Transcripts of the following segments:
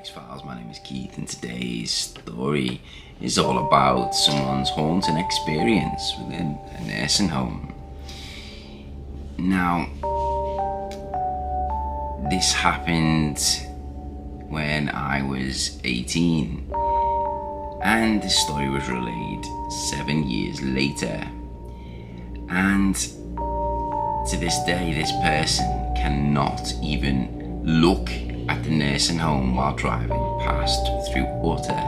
X-Files. My name is Keith, and today's story is all about someone's haunting experience within a nursing home. Now, this happened when I was 18, and this story was relayed 7 years later. And to this day, this person cannot even look at the nursing home while driving past through utter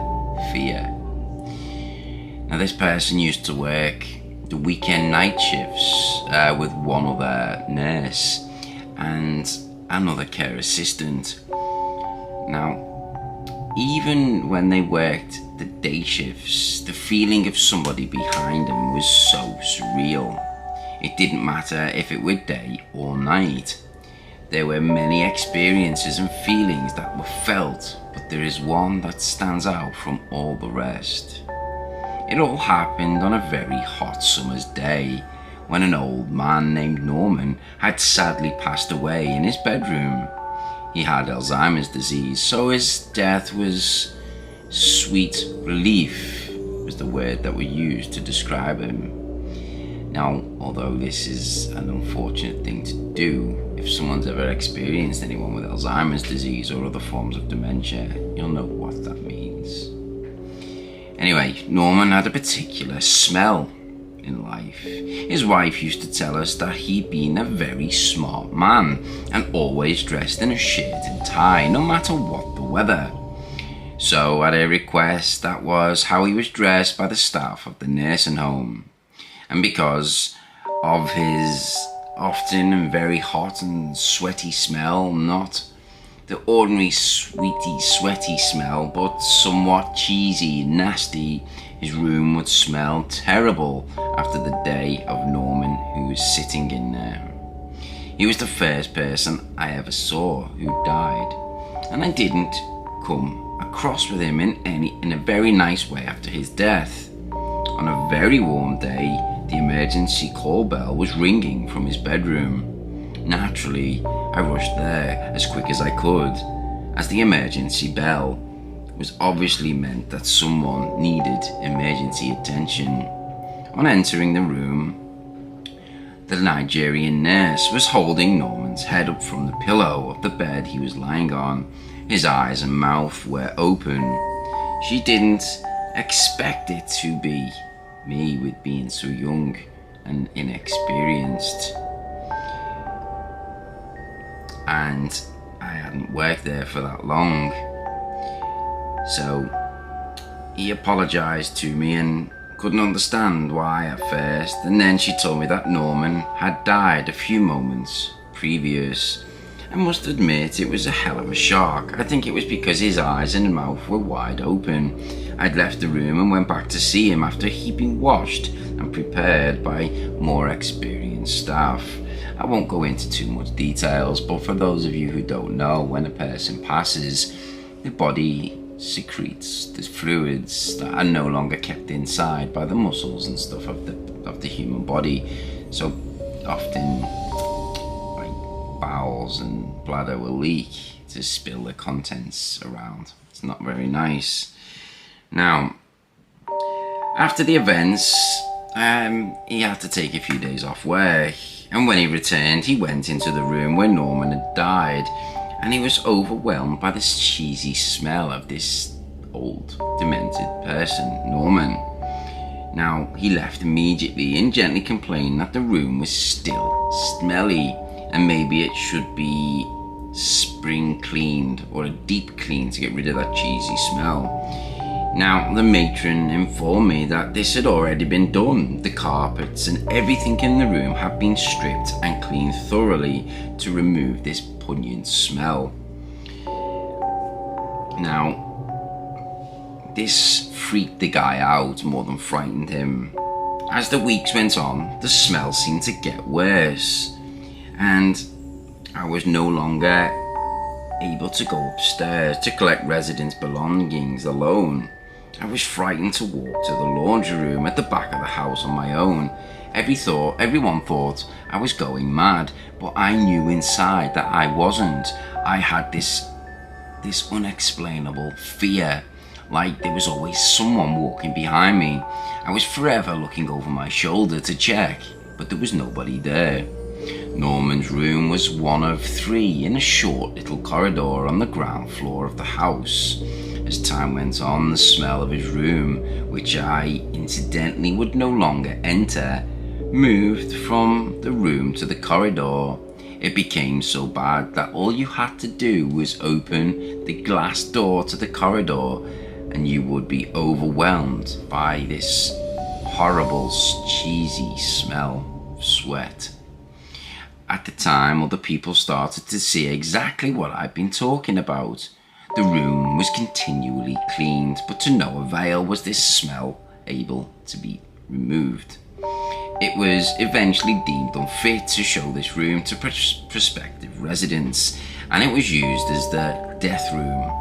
fear. Now, this person used to work the weekend night shifts with one other nurse and another care assistant. Now, even when they worked the day shifts, the feeling of somebody behind them was so surreal. It didn't matter if it were day or night. There were many experiences and feelings that were felt, but there is one that stands out from all the rest. It all happened on a very hot summer's day when an old man named Norman had sadly passed away in his bedroom. He had Alzheimer's disease, so his death was sweet relief, was the word that we used to describe him. Now, although this is an unfortunate thing to do, if someone's ever experienced anyone with Alzheimer's disease or other forms of dementia, you'll know what that means. Anyway, Norman had a particular smell in life. His wife used to tell us that he'd been a very smart man and always dressed in a shirt and tie, no matter what the weather. So, at a request, that was how he was dressed by the staff of the nursing home. And because of his often and very hot and sweaty smell, not the ordinary sweety, sweaty smell, but somewhat cheesy, nasty, his room would smell terrible after the day of Norman who was sitting in there. He was the first person I ever saw who died, and I didn't come across with him in a very nice way after his death. On a very warm day, the emergency call bell was ringing from his bedroom. Naturally, I rushed there as quick as I could, as the emergency bell was obviously meant that someone needed emergency attention. On entering the room, the Nigerian nurse was holding Norman's head up from the pillow of the bed he was lying on. His eyes and mouth were open. She didn't expect it to be me, with being so young and inexperienced, and I hadn't worked there for that long. So he apologized to me and couldn't understand why at first, and then she told me that Norman had died a few moments previous. I must admit it was a hell of a shock. I think it was because his eyes and mouth were wide open. I'd left the room and went back to see him after he'd been washed and prepared by more experienced staff. I won't go into too much details, but for those of you who don't know, when a person passes, the body secretes the fluids that are no longer kept inside by the muscles and stuff of the human body. So often bowels and bladder will leak to spill the contents around. It's not very nice. Now, after the events, he had to take a few days off work, and when he returned, he went into the room where Norman had died, and he was overwhelmed by the cheesy smell of this old, demented person, Norman. Now, he left immediately and gently complained that the room was still smelly, and maybe it should be spring cleaned or a deep clean to get rid of that cheesy smell. Now, the matron informed me that this had already been done. The carpets and everything in the room had been stripped and cleaned thoroughly to remove this pungent smell. Now, this freaked the guy out more than frightened him. As the weeks went on, the smell seemed to get worse, and I was no longer able to go upstairs to collect residents' belongings alone. I was frightened to walk to the laundry room at the back of the house on my own. Everyone thought I was going mad, but I knew inside that I wasn't. I had this this unexplainable fear, like there was always someone walking behind me. I was forever looking over my shoulder to check, but there was nobody there. Norman's room was one of 3 in a short little corridor on the ground floor of the house. As time went on, the smell of his room, which I incidentally would no longer enter, moved from the room to the corridor. It became so bad that all you had to do was open the glass door to the corridor and you would be overwhelmed by this horrible, cheesy smell of sweat. At the time, other people started to see exactly what I'd been talking about. The room was continually cleaned, but to no avail was this smell able to be removed. It was eventually deemed unfit to show this room to prospective residents, and it was used as the death room.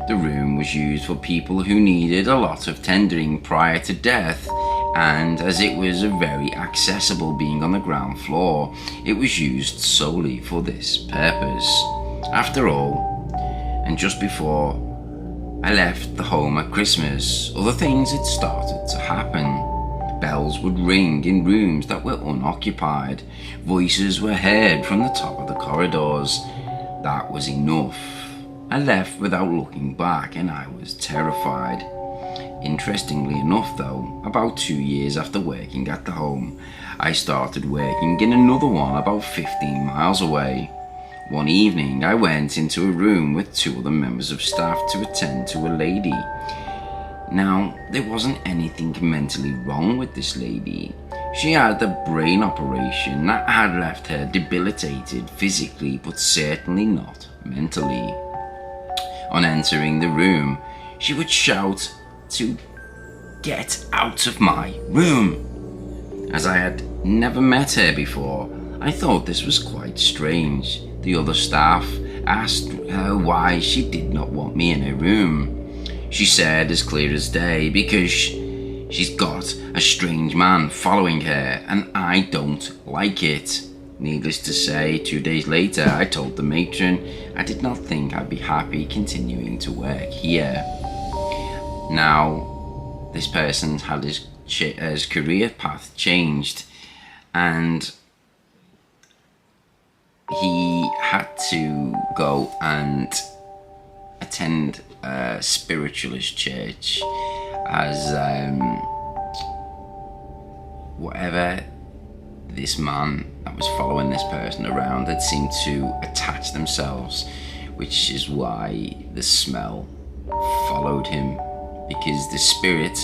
The room was used for people who needed a lot of tendering prior to death, and as it was a very accessible being on the ground floor, it was used solely for this purpose. After all, and just before I left the home at Christmas, other things had started to happen. Bells would ring in rooms that were unoccupied. Voices were heard from the top of the corridors. That was enough. I left without looking back, and I was terrified. Interestingly enough though, about 2 years after working at the home, I started working in another one about 15 miles away. One evening I went into a room with 2 other members of staff to attend to a lady. Now, there wasn't anything mentally wrong with this lady. She had a brain operation that had left her debilitated physically, but certainly not mentally. On entering the room, she would shout to get out of my room. As I had never met her before, I thought this was quite strange. The other staff asked her why she did not want me in her room. She said as clear as day, because she's got a strange man following her and I don't like it. Needless to say, 2 days later I told the matron I did not think I'd be happy continuing to work here. Now, this person had his career path changed, and he had to go and attend a spiritualist church, as whatever this man that was following this person around had seemed to attach themselves, which is why the smell followed him, because the spirit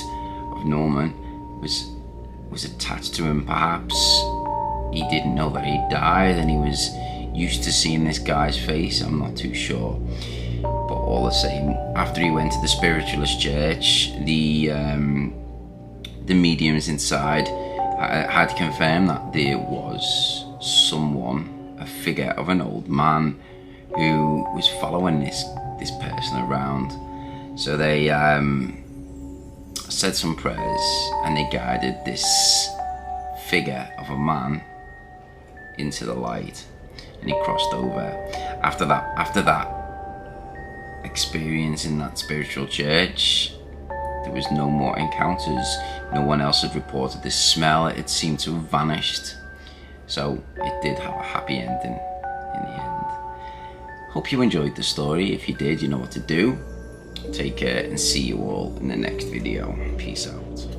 of Norman was attached to him. Perhaps he didn't know that he died and he was used to seeing this guy's face. I'm not too sure, but all the same, after he went to the spiritualist church, the mediums inside had confirmed that there was someone, a figure of an old man, who was following this person around. So they said some prayers and they guided this figure of a man into the light, and he crossed over. After that experience in that spiritual church, there was no more encounters. No one else had reported this smell. It seemed to have vanished. So it did have a happy ending in the end. Hope you enjoyed the story. If you did, you know what to do. Take care and see you all in the next video. Peace out.